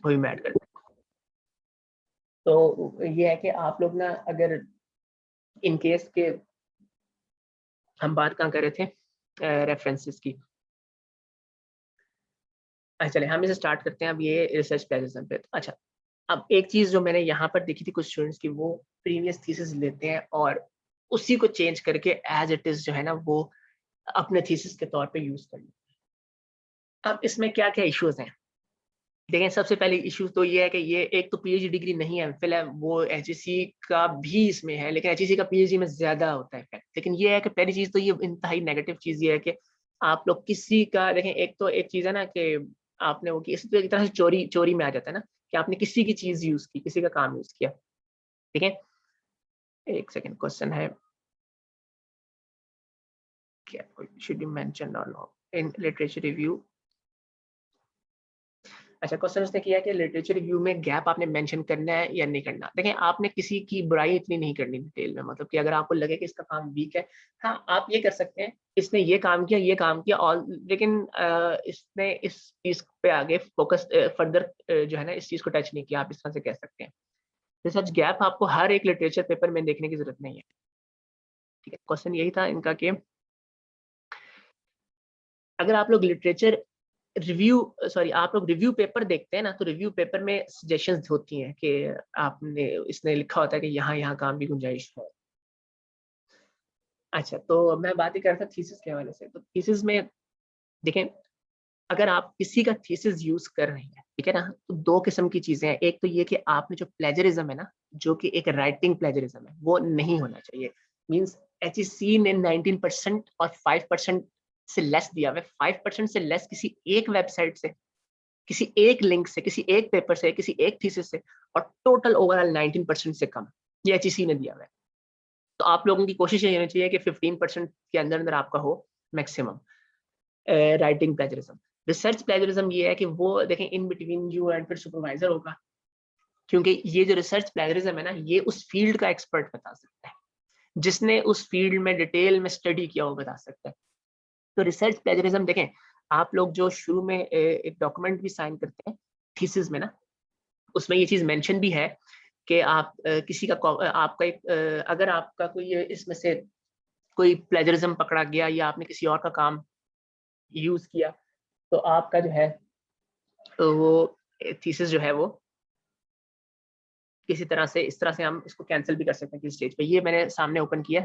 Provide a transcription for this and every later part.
वो भी मैं ऐड कर दें। तो ये है कि आप लोग ना, अगर इन केस के हम बात कहाँ कर रहे थे, रेफरेंसेस की। अच्छा चले हम इसे स्टार्ट करते हैं अब ये रिसर्च प्लेजरिज्म पे। तो अच्छा, अब एक चीज जो मैंने यहाँ पर देखी थी कुछ स्टूडेंट्स की, वो प्रीवियस थीसिस लेते हैं और उसी को चेंज करके एज इट इज जो है ना वो अपने थीसिस के तौर पे यूज कर लेते हैं। अब इसमें क्या क्या इश्यूज हैं, देखें सबसे पहले इशू तो ये है कि ये एक तो पीएचडी डिग्री नहीं है, फिलहाल वो एचईसी का भी इसमें है, लेकिन एचईसी का पीएचडी में ज्यादा होता है इफेक्ट। लेकिन ये है कि पहली चीज तो ये इंतहाई नेगेटिव चीज ये है कि आप लोग किसी का देखें, एक तो एक चीज है ना कि आपने वो की, इस तो एक तरह से चोरी चोरी में आ जाता है ना कि आपने किसी की चीज यूज की, किसी का काम यूज किया। ठीक है, एक सेकेंड, क्वेश्चन है क्या, शुड यू मेंशन और नॉट इन लिटरेचर रिव्यू। अच्छा, क्वेश्चन उसने किया कि लिटरेचर रिव्यू में गैप आपने मेंशन करना है या नहीं करना। देखें आपने किसी की बुराई इतनी नहीं करनी डिटेल में, मतलब कि अगर आपको लगे कि इसका काम वीक है, हाँ आप ये कर सकते हैं, इसने ये काम किया, ये काम किया, और लेकिन इसने इस चीज पे आगे फोकस फर्दर जो है ना इस चीज को टच नहीं किया, आप इस तरह से कह सकते हैं। रिसर्च गैप आपको हर एक लिटरेचर पेपर में देखने की जरूरत नहीं है। ठीक है, क्वेश्चन यही था इनका कि अगर आप लोग लिटरेचर रिव्यू सॉरी आप लोग रिव्यू पेपर देखते हैं ना, तो रिव्यू पेपर में सजेशंस होती हैं कि आपने इसने लिखा होता है कि यहाँ यहाँ काम की गुंजाइश है। अच्छा, तो मैं बात ही कर रहा था थीसिस के हवाले से। तो थीसिस में देखें, अगर आप किसी का थीसिस यूज कर रहे हैं, ठीक है ना, तो दो किस्म की चीजें हैं। एक तो ये कि आपने जो प्लेजरिज्म है ना, जो कि एक राइटिंग प्लेजरिज्म है, वो नहीं होना चाहिए। मींस एचईसी ने 19% और 5% से लेस दिया हुआ है। 5% से लेस किसी एक वेबसाइट से, किसी एक लिंक से, किसी एक पेपर से, किसी एक थीसिस से, और टोटल ओवरऑल 19% से कम, ये एचईसी ने दिया हुआ है। तो आप लोगों की कोशिश ये होनी चाहिए कि 15% के अंदर अंदर आपका हो maximum writing plagiarism. Research plagiarism ये है कि वो देखें इन बिटवीन यू एंड फिर सुपरवाइजर होगा, क्योंकि ये जो रिसर्च प्लेजरिज्म है ना, ये उस फील्ड का एक्सपर्ट बता सकता है, जिसने उस फील्ड में डिटेल में स्टडी किया वो बता सकता है। तो रिसर्च प्लेजरिज्म देखें, आप लोग जो शुरू में एक डॉक्यूमेंट भी साइन करते हैं थीसिस में ना, उसमें ये चीज मेंशन भी है कि आप किसी का आपका एक अगर आपका कोई इसमें से कोई प्लेजरिज्म पकड़ा गया या आपने किसी और का काम यूज किया, तो आपका जो है तो वो थीसिस जो है वो किसी तरह से इस तरह से हम इसको कैंसिल भी कर सकते हैं किसी स्टेज पे। ये मैंने सामने ओपन किया,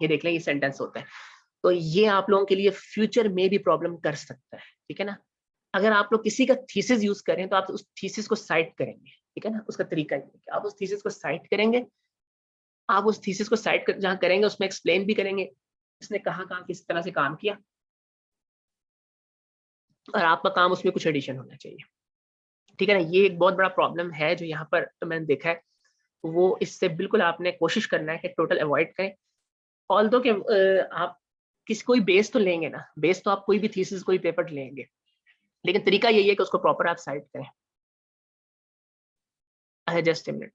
ये देख लें, ये सेंटेंस होता है। तो ये आप लोगों के लिए फ्यूचर में भी प्रॉब्लम कर सकता है, ठीक है ना। अगर आप लोग किसी का थीसिस यूज करें तो आप उस थीसिस को साइट करेंगे, ठीक है ना। उसका तरीका ये है कि आप उस थीसिस को साइट करेंगे, आप उस थीसिस को साइट कर, जहां करेंगे उसमें एक्सप्लेन भी करेंगे इसने कहाँ कहाँ किस तरह से काम किया, और आपका काम उसमें कुछ एडिशन होना चाहिए, ठीक है ना। ये एक बहुत बड़ा प्रॉब्लम है जो यहाँ पर तो मैंने देखा है, वो इससे बिल्कुल आपने कोशिश करना है कि टोटल अवॉइड करें। ऑल्दो कि आप कोई बेस तो लेंगे ना, बेस तो आप कोई भी थीसिस कोई पेपर लेंगे, लेकिन तरीका यही है कि उसको प्रॉपर आप साइट करें। अच्छा जस्ट ए मिनट,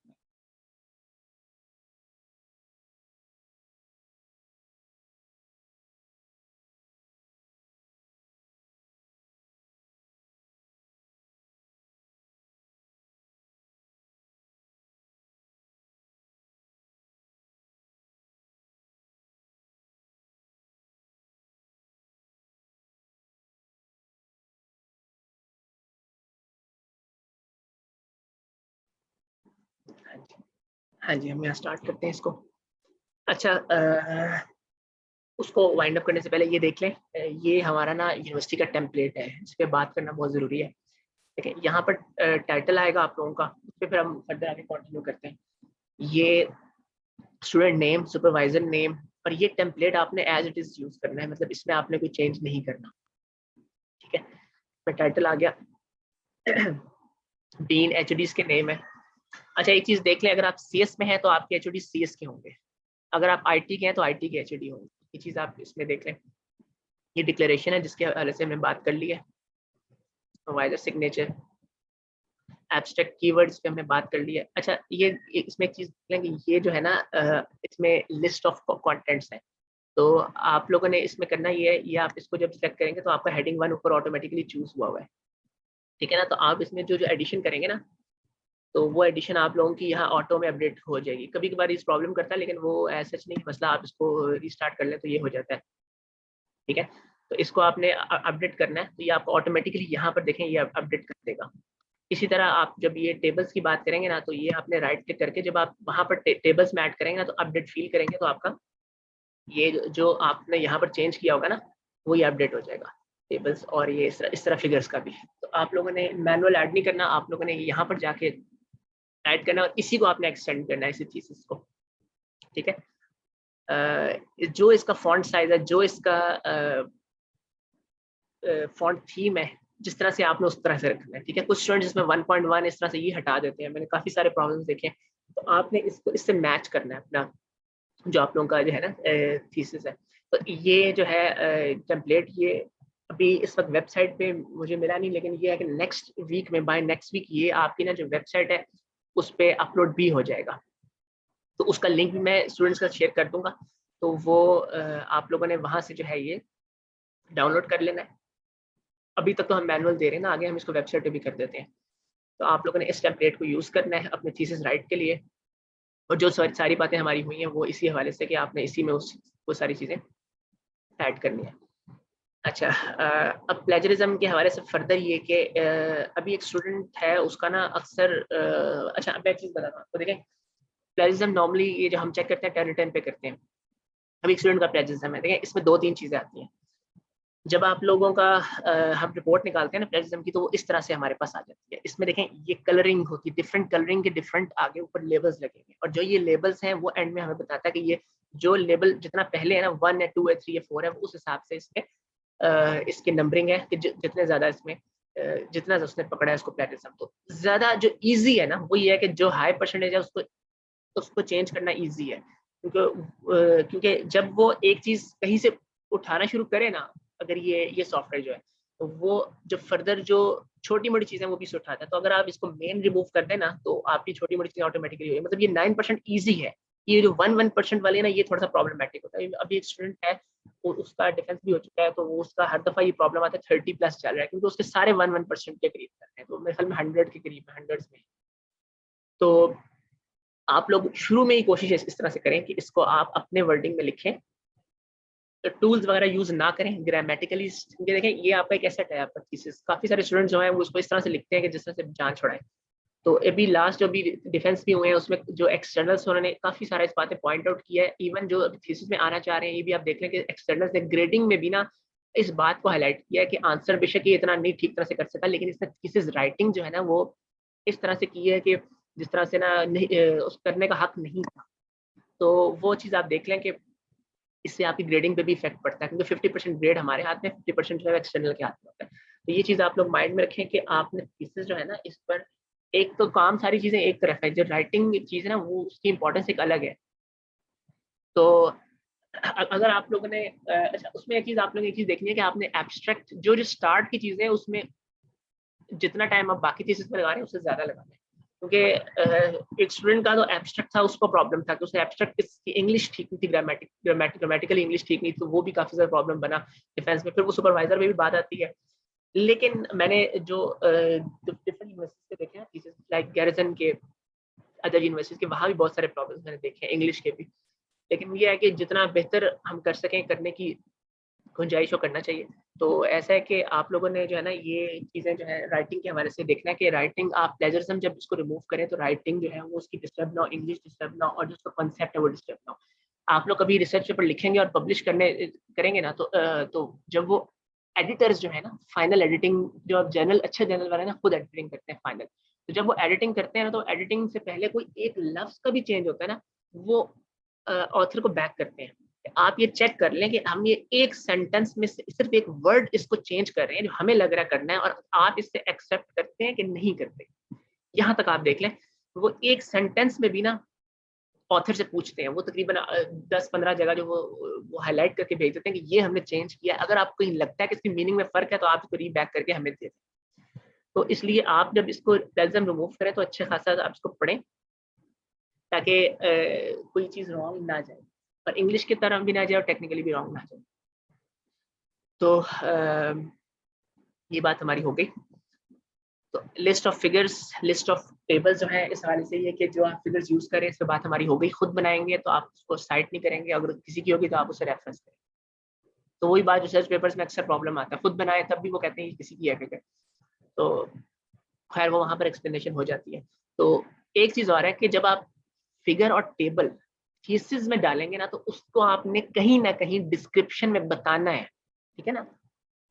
हाँ जी हम यहाँ स्टार्ट करते हैं इसको। अच्छा उसको वाइंड अप करने से पहले ये देख लें, ये हमारा ना यूनिवर्सिटी का टेम्पलेट है, इस पर बात करना बहुत ज़रूरी है। ठीक है, यहाँ पर टाइटल आएगा आप लोगों का, उस पर फिर हम फर्दर आगे कंटिन्यू करते हैं। ये स्टूडेंट नेम, सुपरवाइजर नेम, और ये टेम्पलेट आपने एज इट इज यूज करना है, मतलब इसमें आपने कोई चेंज नहीं करना, ठीक है। मैं टाइटल आ गया, डीन एचओडीज के नेम है। अच्छा एक चीज देख लें, अगर आप सीएस में हैं तो आपके एचओडी सीएस के होंगे, अगर आप आईटी के हैं तो आईटी के एचओडी होंगे, ये चीज आप इसमें देख लें। ये डिक्लेरेशन है जिसके हवाले से हमने बात कर ली है। सुपरवाइजर सिग्नेचर, एब्स्ट्रैक्ट कीवर्ड्स पे हमने बात कर ली है। अच्छा ये इसमें एक चीज देखेंगे, ये जो है ना इसमें लिस्ट ऑफ कंटेंट्स है, तो आप लोगों ने इसमें करना ये है, ये आप इसको जब सिलेक्ट करेंगे तो आपका हेडिंग 1 ऊपर ऑटोमेटिकली चूज हुआ है, ठीक है ना। तो आप इसमें जो एडिशन करेंगे ना, तो वो एडिशन आप लोगों की यहाँ ऑटो में अपडेट हो जाएगी। कभी कभार इस प्रॉब्लम करता है, लेकिन वो ऐसा नहीं मसला, आप इसको रिस्टार्ट कर लें तो ये हो जाता है। ठीक है, तो इसको आपने अपडेट करना है, तो ये आपको ऑटोमेटिकली यहाँ पर देखें ये अपडेट कर देगा। इसी तरह आप जब ये टेबल्स की बात करेंगे ना, तो ये आपने राइट क्लिक करके जब आप वहाँ पर टेबल्स में ऐड करेंगे ना, तो अपडेट फील करेंगे, तो आपका ये जो आपने यहाँ पर चेंज किया होगा ना, वो ये अपडेट हो जाएगा टेबल्स, और ये इस तरह फिगर्स का भी। तो आप लोगों ने मैनुअल ऐड नहीं करना, आप लोगों ने यहाँ पर जाके ऐड करना और इसी को आपने एक्सटेंड करना है, इसी थीसिस को। ठीक है, जो इसका फॉन्ट साइज है, जो इसका फॉन्ट थीम है, जिस तरह से आपने उस तरह से रखना है। ठीक है, कुछ स्टूडेंट्स इसमें 1.1 इस तरह से ये हटा देते हैं, मैंने काफी सारे प्रॉब्लम्स देखे हैं। तो आपने इसको इससे मैच करना है अपना, जो आप लोगों का जो है ना थीसिस है। तो ये जो है टेम्पलेट, ये अभी इस वक्त वेबसाइट पे मुझे मिला नहीं, लेकिन ये है कि नेक्स्ट वीक में, बाय नेक्स्ट वीक ये आपकी ना जो वेबसाइट है उस पर अपलोड भी हो जाएगा। तो उसका लिंक भी मैं स्टूडेंट्स का शेयर कर दूंगा, तो वो आप लोगों ने वहां से जो है ये डाउनलोड कर लेना है। अभी तक तो हम मैनुअल दे रहे हैं ना, आगे हम इसको वेबसाइट पे भी कर देते हैं। तो आप लोगों ने इस टेम्पलेट को यूज़ करना है अपने थीसिस राइट के लिए, और जो सारी बातें हमारी हुई हैं वो इसी हवाले से कि आपने इसी में वो सारी चीज़ें ऐड करनी है। अच्छा, अब प्लेजरिज्म के हवाले से फर्दर ये कि अभी एक स्टूडेंट है, उसका ना अक्सर अच्छा मैं एक चीज़ बताता हूँ आपको। देखें, प्लेजरिज्म नॉर्मली ये जो हम चेक करते हैं 10 रिटर्न पे करते हैं। अभी एक स्टूडेंट का प्लेजरिज्म है, देखें इसमें 2-3 चीज़ें आती हैं। जब आप लोगों का हम रिपोर्ट निकालते हैं ना प्लेजरिज्म की, तो वो इस तरह से हमारे पास आ जाती है। इसमें देखें ये कलरिंग होती है, डिफरेंट कलरिंग के डिफरेंट आगे ऊपर लेबल्स लगेंगे, और जो ये लेबल्स हैं वो एंड में हमें बताता है कि ये जो लेबल जितना पहले है ना, 1 है, 2 है, 3 है, 4 है, उस हिसाब से इसकी नंबरिंग है कि जितने ज्यादा इसमें जितना उसने पकड़ा है इसको प्लेजरिज्म। तो ज्यादा जो ईजी है ना वो ये है कि जो हाई परसेंटेज है उसको चेंज करना ईजी है, क्योंकि जब वो एक चीज कहीं से उठाना शुरू करे ना, अगर ये सॉफ्टवेयर जो है, तो वो जो फर्दर जो छोटी मोटी चीजें वो भी उठाता है। तो अगर आप इसको मेन रिमूव कर देना, तो आपकी छोटी मोटी चीजें ऑटोमेटिकली होगी। मतलब ये 9% ईजी है। ये जो 1% वाले ना, ये थोड़ा सा प्रॉब्लमेटिक होता है। अभी एक स्टूडेंट है, उसका डिफेंस भी हो चुका है, तो वो उसका हर दफा ये प्रॉब्लम आता है 30+ चल रहा है, क्योंकि उसके सारे 1% के करीब कर रहे हैं, तो मेरे ख्याल में 100 के करीब, हंड्रेड्स में। तो आप लोग शुरू में ही कोशिश इस तरह से करें कि इसको आप अपने वर्डिंग में लिखें, तो टूल्स वगैरह यूज ना करें ग्रामेटिकली। देखें ये आपका एक एसेट है, आपका थीसिस। काफी सारे स्टूडेंट्स जो हैं वो उसको इस तरह से लिखते हैं कि जिस तरह से जान छुड़ाएं। तो अभी लास्ट जो भी डिफेंस भी हुए हैं, उसमें जो एक्सटर्नल्स उन्होंने काफी सारे इस बातें पॉइंट आउट किया है। इवन जो थीसिस में आना चाह रहे हैं, ये भी आप देख लें कि एक्सटर्नल्स ने ग्रेडिंग में भी ना इस बात को हाईलाइट किया है कि आंसर बेशक ये इतना नहीं ठीक तरह से कर सका, लेकिन इसने थीसिस राइटिंग जो है ना वो इस तरह से की है कि जिस तरह से ना नहीं उस करने का हक नहीं था। तो वो चीज़ आप देख लें कि इससे आपकी ग्रेडिंग पे भी इफेक्ट पड़ता है, क्योंकि 50% ग्रेड हमारे हाथ में, 50% जो है एक्सटर्नल के हाथ में होता है। तो ये चीज़ आप लोग माइंड में रखें कि आपने थीसिस जो है ना, इस पर एक तो काम सारी चीज़ें एक तरफ है, जो राइटिंग चीज़ है ना वो उसकी इंपॉर्टेंस एक अलग है। तो अगर आप लोगों ने अच्छा, उसमें एक चीज़ आप लोग एक चीज़ देखनी है कि आपने एब्स्ट्रैक्ट जो स्टार्ट की चीज़ें है उसमें जितना टाइम आप बाकी थीसिस में लगा रहे हैं उससे ज़्यादा लगाना है। क्योंकि एक स्टूडेंट का तो एब्स्ट्रैक्ट था, उसको प्रॉब्लम था कि उसने एब्स्ट्रैक्ट की इंग्लिश ठीक नहीं थी, ग्रामेटिकली इंग्लिश ठीक नहीं, तो वो भी काफ़ी ज़्यादा प्रॉब्लम बना डिफेंस में। फिर वो सुपरवाइजर में भी बात आती है। लेकिन मैंने जो डिफरेंट यूनिवर्सिटीज के देखे हैं थीसिस, लाइक गैरिसन के, अदर यूनिवर्सिटीज के, वहाँ भी बहुत सारे प्रॉब्लम्स मैंने देखे हैं इंग्लिश के भी। लेकिन ये है कि जितना बेहतर हम कर सकें करने की गुंजाइश हो करना चाहिए। तो ऐसा है कि आप लोगों ने जो है ना ये चीज़ें जो है राइटिंग के हवाले से देखना है कि राइटिंग आप प्लेजरिज्म जब इसको रिमूव करें तो राइटिंग जो है वो उसकी डिस्टर्ब ना हो, इंग्लिश डिस्टर्ब ना हो, और जो उसका कॉन्सेप्ट है वो डिस्टर्ब ना हो। आप लोग कभी रिसर्च पेपर लिखेंगे और पब्लिश करने करेंगे ना, तो जब वो एडिटर्स जो है ना, फाइनल एडिटिंग, जो अब जर्नल अच्छे जर्नल वाले ना खुद एडिटिंग करते हैं फाइनल, तो जब वो एडिटिंग करते हैं ना, तो एडिटिंग से पहले कोई एक लफ्ज का भी चेंज होता है ना, वो ऑथर को बैक करते हैं। आप ये चेक कर लें कि हम ये एक सेंटेंस में सिर्फ एक वर्ड इसको चेंज कर रहे हैं जो हमें लग रहा है करना है, और आप इससे एक्सेप्ट करते हैं कि नहीं करते। यहाँ तक आप देख लें, वो एक सेंटेंस में भी ना ऑथर से पूछते हैं, वो तकरीबन 10-15 जगह जो वो हाईलाइट करके भेज देते हैं कि ये हमने चेंज किया। अगर आपको लगता है कि इसकी मीनिंग में फर्क है, तो आप इसको रीबैक करके हमें दे दें। तो इसलिए आप जब इसको प्लेजरिज्म रिमूव करें तो अच्छे खासा आप इसको पढ़ें, ताकि कोई चीज़ रॉन्ग ना जाए, और इंग्लिश की तरफ भी ना जाए और टेक्निकली भी रॉन्ग ना जाए। तो ये बात हमारी हो गई। तो list of figures, list of tables जो है इस हवाले से ये कि जो आप फिगर्स यूज करें, इस पे बात हमारी हो गई। खुद बनाएंगे तो आप उसको साइट नहीं करेंगे, अगर किसी की होगी तो आप उसे रेफरेंस करें। तो वही बात रिसर्च पेपर्स में अक्सर प्रॉब्लम आता है, खुद बनाए तब भी वो कहते हैं किसी की है फिगर, तो खैर वो वहाँ पर एक्सप्लेनेशन हो जाती है। तो एक चीज़ और है कि जब आप फिगर और टेबल थीसिस में डालेंगे ना, तो उसको आपने कहीं ना कहीं डिस्क्रिप्शन में बताना है, ठीक है ना।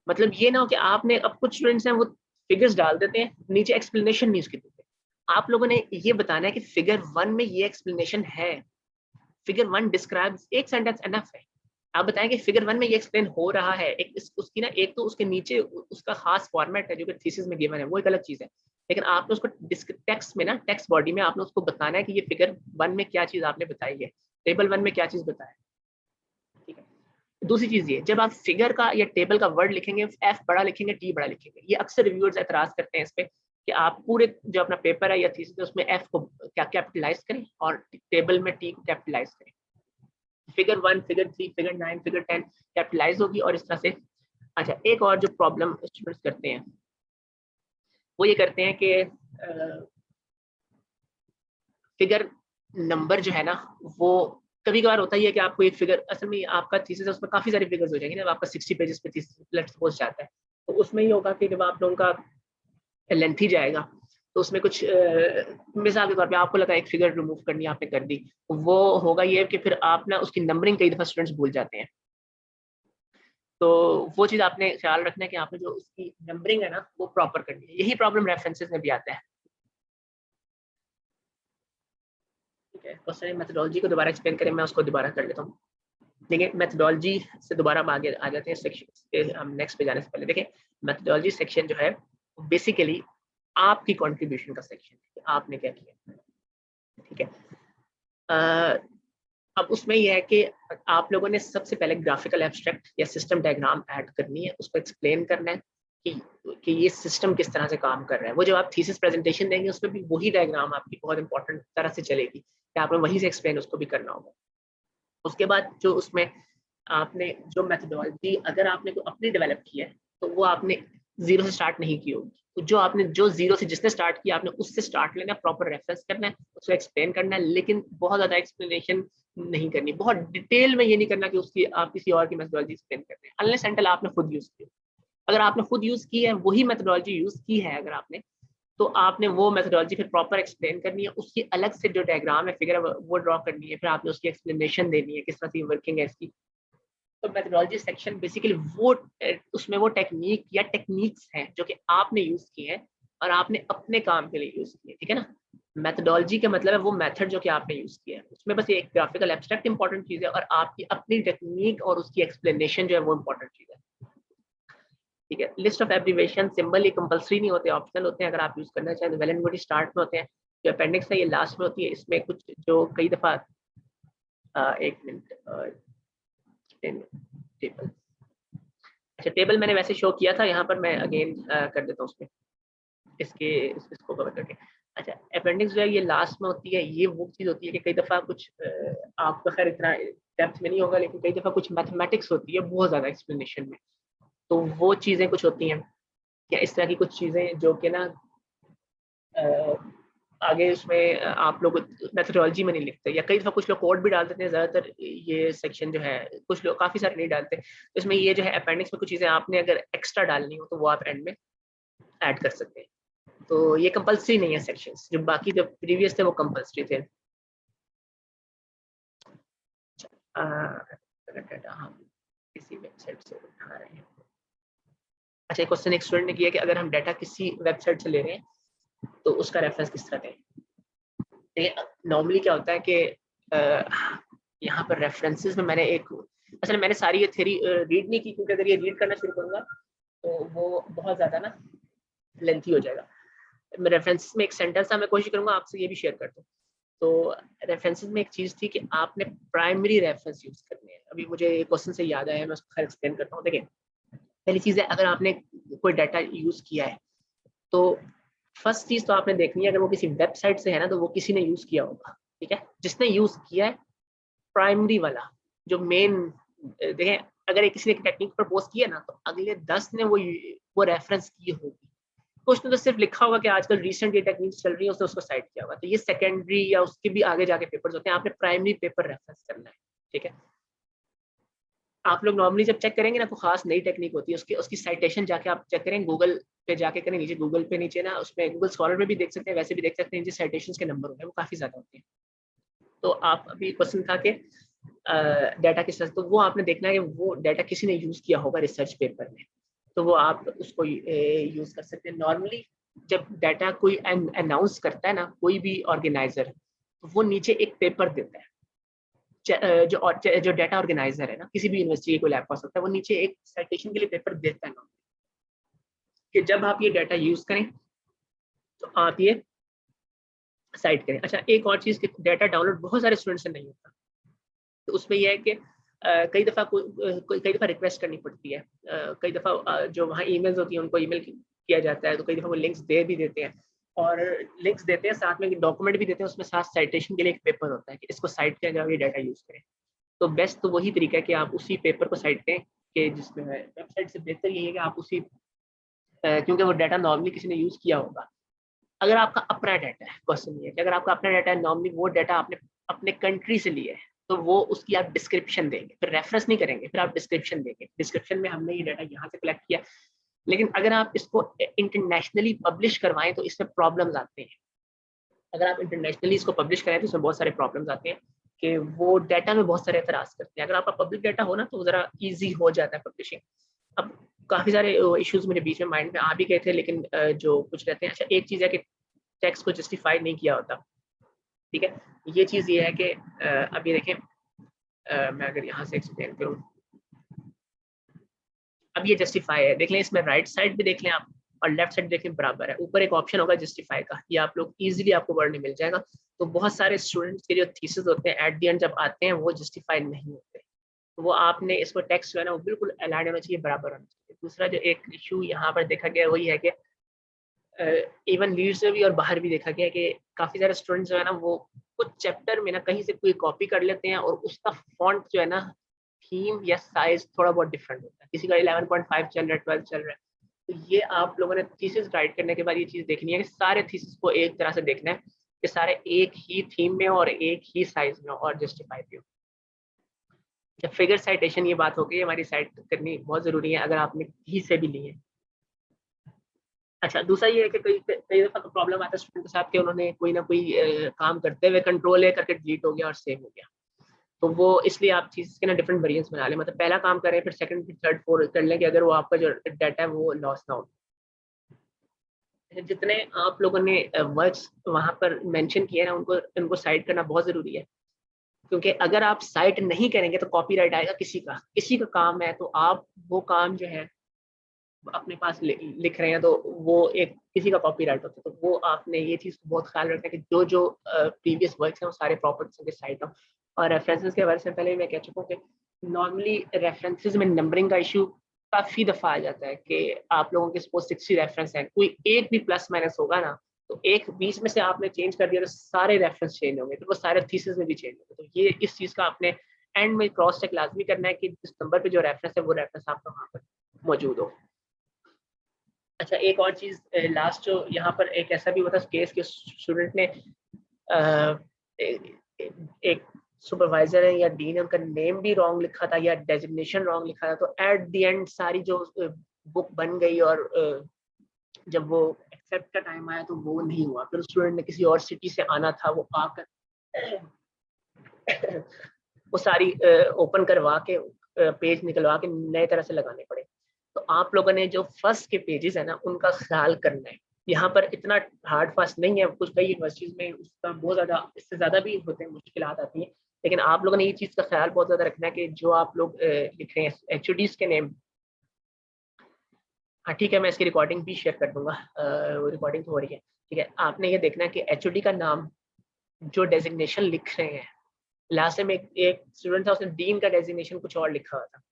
मतलब ये ना हो कि आपने, अब कुछ स्टूडेंट्स हैं वो फिगर्स डाल देते हैं, नीचे एक्सप्लेनेशन नहीं उसकी देते। आप लोगों ने ये बताना है कि फिगर 1 में ये एक्सप्लेनेशन है, फिगर 1 डिस्क्राइब्स, एक सेंटेंस एनफ है। आप बताएं कि फिगर 1 में ये एक्सप्लेन हो रहा है, एक उसकी ना, एक तो उसके नीचे उसका खास फॉर्मेट है जो कि थीसिस में गिवन है, वो एक अलग चीज है, लेकिन आपने उसको टेक्स्ट में ना, टेक्स्ट बॉडी में आपने उसको बताना है कि ये फिगर 1 में क्या चीज आपने बताई है, टेबल 1 में क्या चीज बताया, ठीक है। दूसरी चीज ये, जब आप फिगर का या टेबल का वर्ड लिखेंगे, एफ बड़ा लिखेंगे, टी बड़ा लिखेंगे, ये अक्सर रिव्यूअर्स एतराज करते हैं इस पे कि आप पूरे जो अपना पेपर है या थीसिस है उसमें एफ को क्या कैपिटलाइज करें और टेबल में टी को कैपिटलाइज करें। Figure 1, figure 3, figure 9, figure 10 capitalize होगी और इस तरह से। अच्छा, एक और जो प्रॉब्लम स्टूडेंट्स करते हैं वो ये करते हैं कि फिगर नंबर जो है ना, वो कभी कभार होता ही है कि आपको एक फिगर, असल में आपका थीसिस है उसमें काफी सारी फिगर्स हो जाएंगी ना, आपका 60 पेजेस पे थीसिस लेट्स सपोज जाता है, तो उसमें ये होगा कि जब आप लोगों का लेंथ ही जाएगा तो उसमें कुछ मिसाल के तौर पे आपको लगा एक फिगर रिमूव करनी है, आपने कर दी, वो होगा ये कि फिर आप ना उसकी नंबरिंग कई दफा स्टूडेंट्स भूल जाते हैं। तो वो चीज आपने ख्याल रखना है कि आपने जो उसकी नंबरिंग है ना वो प्रॉपर करनी है। यही प्रॉब्लम रेफरेंसेस में भी आता है, ठीक है। क्वेश्चन मेथोडोलॉजी को दोबारा एक्सप्लेन करें, मैं उसको दोबारा कर लेता हूँ। देखिए मेथोडोलॉजी से दोबारा हम आगे आ जाते हैं सेक्शन, हम नेक्स्ट पे जाने से पहले देखें मेथोडोलॉजी सेक्शन जो है बेसिकली आपकी कंट्रीब्यूशन का सेक्शन है, आपने क्या किया, ठीक है। अब उसमें यह है कि आप लोगों ने सबसे पहले ग्राफिकल एब्स्ट्रैक्ट या सिस्टम डायग्राम ऐड करनी है, उसको एक्सप्लेन करना है कि ये सिस्टम किस तरह से काम कर रहा है। वो जब आप थीसिस प्रेजेंटेशन देंगे उसमें भी वही डायग्राम आपकी बहुत इंपॉर्टेंट तरह से चलेगी कि आपने वहीं से एक्सप्लेन उसको भी करना होगा। उसके बाद जो उसमें आपने जो मेथोडोलॉजी अगर आपने को अपनी डेवलप की है तो वो आपने जीरो से स्टार्ट नहीं की होगी, तो जो आपने जो जीरो से जिसने स्टार्ट किया आपने उससे स्टार्ट लेना, प्रॉपर रेफरेंस करना है, उसको एक्सप्लेन करना है, लेकिन बहुत ज्यादा एक्सप्लेनेशन नहीं करनी, बहुत डिटेल में ये नहीं करना कि उसकी आप किसी और की मेथोडोलॉजी एक्सप्लेन करते हैं अनलेस एंटिल आपने खुद यूज की। अगर आपने खुद यूज की है, वही मेथोडोलॉजी यूज की है अगर आपने, तो आपने वो मेथोडोलॉजी फिर प्रॉपर एक्सप्लेन करनी है, उसकी अलग से जो डायग्राम है फिगर है वो ड्रॉ करनी है, फिर आपने उसकी एक्सप्लेनेशन देनी है किस तरह से वर्किंग है इसकी। तो मेथोडोलॉजी सेक्शन बेसिकली वो उसमें वो टेक्निक या टेक्निक्स हैं जो कि आपने यूज की हैं और आपने अपने काम के लिए यूज की है, ठीक है ना। मेथोडोलॉजी का मतलब है वो मेथड जो कि आपने यूज किया है, उसमें बस एक ग्राफिकल एब्स्ट्रैक्ट इंपॉर्टेंट चीज है और आपकी अपनी टेक्निक और उसकी एक्सप्लेनेशन जो है वो इंपॉर्टेंट चीज है, ठीक है। लिस्ट ऑफ एब्रिविएशन सिंबल ये कंपलसरी नहीं होते, ऑप्शनल होते हैं, अगर आप यूज करना चाहें तो वेल एंड गुड स्टार्ट में होते हैं। जो अपेंडिक्स है ये लास्ट में होती है, इसमें कुछ जो कई दफा एक मिनट टेबल, अच्छा टेबल मैंने वैसे शो किया था, यहाँ पर मैं अगेन कर देता हूँ उसमें इसके इसको कवर करके। अच्छा अपेंडिक्स जो है ये लास्ट में होती है, ये वो चीज़ होती है कि कई दफ़ा कुछ आपका खैर इतना डेप्थ में नहीं होगा, लेकिन कई दफ़ा कुछ मैथमेटिक्स होती है बहुत ज़्यादा एक्सप्लेनेशन में, तो वो चीज़ें कुछ होती हैं या इस तरह की कुछ चीज़ें जो कि ना आगे उसमें आप लोग मेथोडोलॉजी में नहीं लिखते, या कई दफ़ा कुछ लोग कोड भी डाल देते हैं, ज़्यादातर ये सेक्शन जो है कुछ लोग काफ़ी सारे नहीं डालते, तो इसमें ये जो है अपेंडिक्स में कुछ चीज़ें आपने अगर एक्स्ट्रा डालनी हो तो वो आप एंड में ऐड कर सकते हैं। तो ये कंपलसरी नहीं है सेक्शंस, जो बाकी जो प्रीवियस थे वो कंपलसरी थे। डाटा हम किसी वेबसाइट से उठा रहे हैं। अच्छा एक क्वेश्चन एक स्टूडेंट ने किया कि अगर हम डाटा किसी वेबसाइट से ले रहे हैं तो उसका रेफरेंस किस तरह दें। नॉर्मली क्या होता है कि यहाँ पर रेफरेंसेस में मैंने एक, असल मैंने सारी ये थ्योरी रीड नहीं की, क्योंकि अगर ये रीड करना शुरू करूँगा तो वो बहुत ज़्यादा ना लेंथी हो जाएगा। मैं रेफरेंसेस में एक सेंटेंस था, मैं कोशिश करूँगा आपसे ये भी शेयर कर दूँ। तो रेफरेंसेस में एक चीज़ थी कि आपने प्राइमरी रेफरेंस यूज़ करने हैं। अभी मुझे क्वेश्चन से याद आया, मैं उसको खैर एक्सप्लेन करता हूँ। देखिए पहली चीज़ है, अगर आपने कोई डाटा यूज़ किया है तो फर्स्ट चीज़ तो आपने देखनी है, अगर वो किसी वेबसाइट से है ना तो वो किसी ने यूज़ किया होगा, ठीक है। जिसने यूज़ किया है प्राइमरी वाला जो मेन, देखें अगर किसी ने टेक्निक प्रपोज किया ना तो अगले 10 ने वो रेफरेंस की होगी, कुछ तो सिर्फ लिखा होगा कि आजकल रिसेंट ये टेक्निक्स चल रही है, उसने उसको साइट किया होगा। तो ये सेकेंडरी या उसके भी आगे जाके पेपर्स होते हैं, आपने प्राइमरी पेपर रेफरेंस करना है, ठीक है। आप लोग नॉर्मली जब चेक करेंगे ना, कोई खास नई टेक्निक होती है, उसकी साइटेशन जाके आप चेक करें, गूगल पे जाके करें, नीचे गूगल पे नीचे ना, उसमें गूगल स्कॉलर में भी देख सकते हैं, वैसे भी देख सकते हैं, जिस साइटेशन के नंबर होते हैं वो काफ़ी ज़्यादा होते हैं। तो आप अभी क्वेश्चन था कि डाटा के साथ, तो वो आपने देखना है कि वो डाटा किसी ने यूज़ किया होगा रिसर्च पेपर में, तो वो आप उसको यूज़ कर सकते हैं। नॉर्मली जब डाटा कोई अनाउंस करता है ना, कोई भी ऑर्गेनाइजर, तो वो नीचे एक पेपर देता है। जो डाटा ऑर्गेनाइजर है ना, किसी भी यूनिवर्सिटी के कोई लैब पास होता है, वो नीचे एक साइटेशन के लिए पेपर देता है ना, कि जब आप ये डाटा यूज करें तो आप ये साइट करें। अच्छा, एक और चीज़ कि डाटा डाउनलोड बहुत सारे स्टूडेंट से नहीं होता, तो उसमें यह है कि कई दफ़ा रिक्वेस्ट करनी पड़ती है, कई दफ़ा जो वहाँ ईमेल्स होती हैं उनको ईमेल किया जाता है, तो कई दफ़ा वो लिंक्स दे भी देते हैं, और लिंक्स देते हैं साथ में डॉक्यूमेंट भी देते हैं, उसमें साथ साइटेशन के लिए एक पेपर होता है कि इसको साइट किया जाए, ये डाटा यूज़ करें। तो बेस्ट तो वही तरीका है कि आप उसी पेपर को साइट करें, कि जिसमें वेबसाइट से बेहतर यही है कि आप उसी क्योंकि वो डाटा नॉर्मली किसी ने यूज़ किया होगा। अगर आपका अपना डाटा है, क्वेश्चन ये है कि अगर आपका अपना डाटा है, नॉर्मली वो डाटा आपने अपने कंट्री से लिया है, तो वो उसकी आप डिस्क्रिप्शन देंगे, फिर रेफरेंस नहीं करेंगे, फिर आप डिस्क्रिप्शन देंगे, डिस्क्रिप्शन में हमने ये डाटा यहाँ से कलेक्ट किया। लेकिन अगर आप इसको इंटरनेशनली पब्लिश करवाएं तो इसमें प्रॉब्लम्स आते हैं। अगर आप इंटरनेशनली इसको पब्लिश करें तो इसमें बहुत सारे प्रॉब्लम्स आते हैं, कि वो डाटा में बहुत सारे एतराज़ करते हैं। अगर आपका पब्लिक डाटा हो ना, तो ज़रा ईजी हो जाता है पब्लिशिंग। अब काफ़ी सारे इश्यूज मेरे बीच में माइंड में आ भी गए थे, लेकिन जो कुछ रहते हैं, अच्छा एक चीज़ है कि टैक्स को जस्टिफाई नहीं किया होता, ठीक है। ये चीज़ ये है कि अभी देखें, मैं अगर यहाँ से एक्सप्लेन करूँ, अब ये जस्टिफाई है, देख लें, इसमें राइट साइड भी देख लें आप, और लेफ्ट साइड देखें बराबर है, ऊपर एक ऑप्शन होगा जस्टिफाई का, ये आप लोग इजीली आपको वर्ड में मिल जाएगा। तो बहुत सारे स्टूडेंट्स के जो थीसिस होते हैं एट द एंड जब आते हैं वो जस्टिफाई नहीं होते, तो वो आपने इसको टेक्स्ट जो है ना वो बिल्कुल अलाइन होना चाहिए, बराबर होना चाहिए। दूसरा जो एक इशू यहाँ पर देखा गया वही है कि इवन लीड्स में भी और बाहर भी देखा गया कि काफ़ी सारे स्टूडेंट्स जो है ना, वो कुछ चैप्टर में ना कहीं से कोई कॉपी कर लेते हैं, और उसका फॉन्ट जो है ना, थीम या साइज थोड़ा बहुत डिफरेंट होता है, किसी का 11.5 चल रहा है, 12 चल रहा है। तो ये आप लोगों ने थीसिस राइट करने के बाद ये चीज़ देखनी है कि सारे थीसिस को एक तरह से देखना है, कि सारे एक ही थीम में और एक ही साइज में और जस्टिफाई भी हो। जब फिगर साइटेशन ये बात हो गई, हमारी साइट करनी बहुत ज़रूरी है, अगर आपने कहीं से भी ली है। अच्छा, दूसरा ये है कि कई कई दफ़ा तो प्रॉब्लम आता है स्टूडेंट के साथ कि उन्होंने कोई ना कोई काम करते हुए कंट्रोल ए करके डिलीट हो गया और सेव हो गया। तो वो इसलिए आप चीज़ के ना डिफरेंट वेरिएंट्स बना लें, मतलब पहला काम करें, फिर सेकंड, फिर थर्ड, फोर्थ कर लें, कि अगर वो आपका जो डाटा है वो लॉस ना हो। जितने आप लोगों ने वर्ड्स वहाँ पर मेंशन किए ना, उनको उनको साइट करना बहुत ज़रूरी है, क्योंकि अगर आप साइट नहीं करेंगे तो कॉपीराइट आएगा किसी का काम है, तो आप वो काम जो है अपने पास लिख रहे हैं, तो वो एक किसी का कॉपीराइट होता है, तो वो आपने ये चीज़ बहुत ख्याल रखना है कि जो प्रीवियस वर्क्स हैं वो सारे प्रॉपर्टीज के साइट हो। और रेफरेंसेस के बारे में पहले मैं कह चुका हूँ कि नॉर्मली रेफरेंसेस में नंबरिंग का इशू काफ़ी दफ़ा आ जाता है, कि आप लोगों के सपोज 60 रेफरेंस हैं, कोई एक भी प्लस माइनस होगा ना, तो एक 20 में से आपने चेंज कर दिया तो सारे रेफरेंस चेंज होंगे, तो वो सारे थीसिस में भी चेंज होंगे। तो ये इस चीज़ का आपने एंड में क्रॉस चेक लाजमी करना है कि जिस नंबर पे जो रेफरेंस है वो रेफरेंस आपका वहाँ पर मौजूद हो। अच्छा, एक और चीज़ लास्ट जो यहाँ पर एक ऐसा भी हुआ था केस कि स्टूडेंट ने अ, ए एक सुपरवाइज़र है या डीन है, उनका नेम भी रॉन्ग लिखा था या डेज़िग्नेशन रॉन्ग लिखा था, तो एट द एंड सारी जो बुक बन गई, और जब वो एक्सेप्ट का टाइम आया तो वो नहीं हुआ। फिर स्टूडेंट ने किसी और सिटी से आना था, वो आकर वो सारी ओपन करवा के पेज निकलवा के नए तरह से लगाने पड़े। तो आप लोगों ने जो फर्स्ट के पेजेस है ना, उनका ख्याल करना है। यहाँ पर इतना हार्ड फास्ट नहीं है, कुछ कई यूनिवर्सिटीज़ में उसका बहुत ज़्यादा, इससे ज़्यादा भी होते हैं, मुश्किलात आती हैं। लेकिन आप लोगों ने ये चीज़ का ख्याल बहुत ज़्यादा रखना है कि जो आप लोग लिख रहे हैं एचओडीज़ के नेम, हाँ ठीक है, मैं इसकी रिकॉर्डिंग भी शेयर कर दूँगा, वो रिकॉर्डिंग तो हो रही है, ठीक है। आपने ये देखना है कि एचओडी का नाम, जो डेज़िग्नेशन लिख रहे हैं, लास्ट टाइम एक स्टूडेंट था, उसने डीन का डेज़िग्नेशन कुछ और लिखा हुआ था।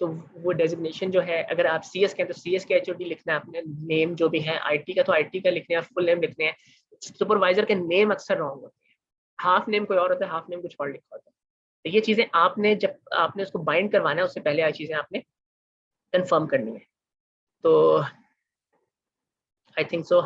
तो वो डेज़िग्नेशन जो है, अगर आप सीएस के हैं तो सीएस के एचओडी लिखना है अपने नेम जो भी है, आईटी का तो आईटी का लिखने हैं, फुल नेम लिखने हैं। सुपरवाइज़र के नेम अक्सर रॉन्ग होते हैं, हाफ नेम कोई और होता है, हाफ नेम कुछ और लिखा होता है। तो ये चीज़ें आपने जब आपने उसको बाइंड करवाना है, उससे पहले ये चीज़ें आपने कन्फर्म करनी है। तो आई थिंक सो।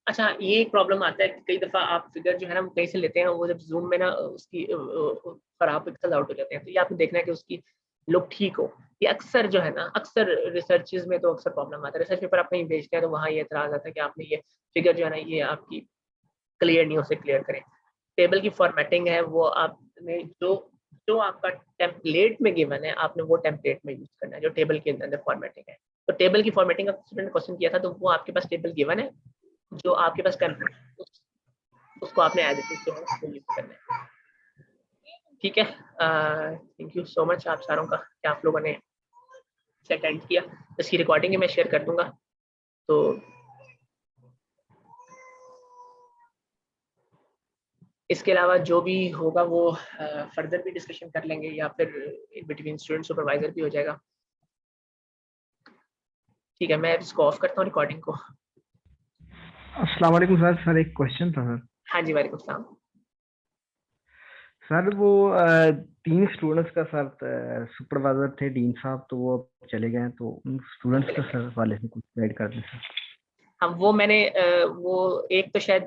अच्छा, ये एक प्रॉब्लम आता है कि कई दफ़ा आप फिगर जो है ना, वो कहीं से लेते हैं, वो जब ज़ूम में ना उसकी खराब पिक्सल आउट हो जाते हैं, तो ये आपने देखना है कि उसकी लुक ठीक हो। ये अक्सर जो है ना, अक्सर रिसर्चेज़ में तो अक्सर प्रॉब्लम आता है। रिसर्च पेपर आप कहीं भेजते हैं तो वहाँ ये एतराज़ आता है कि आपने ये फिगर जो है ना, ये आपकी क्लियर नहीं हो, उसे क्लियर करें। टेबल की फॉर्मेटिंग है वो आपने जो जो आपका टेम्पलेट में गिवन है, आपने वो टेम्पलेट में यूज़ करना है, जो टेबल के अंदर फॉर्मेटिंग है। तो टेबल की फॉर्मेटिंग का स्टूडेंट ने क्वेश्चन किया था, तो वो आपके पास टेबल गिवन है, जो आपके पास टेम्पलेट उसको आपने एज़ इट इज़ जो है उसको यूज़ करना है। ठीक है? थैंक यू सो मच आप सारों का कि आप लोगों ने इसे अटेंड किया। इसकी रिकॉर्डिंग मैं शेयर कर दूँगा। तो इसके अलावा जो भी होगा वो फर्दर भी डिस्कशन कर लेंगे, या फिर इन बिटवीन स्टूडेंट सुपरवाइज़र भी हो जाएगा। ठीक है, मैं इसको ऑफ करता हूँ रिकॉर्डिंग को। अस्सलाम वालेकुम सर। सर एक क्वेश्चन था सर। हाँ जी, वालेकुम सलाम। सर वो 3 स्टूडेंट्स का सर सुपरवाइजर थे डीन साहब, तो वो अब चले गए हैं, तो उन स्टूडेंट्स का सर वाले से कुछ गाइड कर दें सर। हाँ, वो मैंने वो एक तो शायद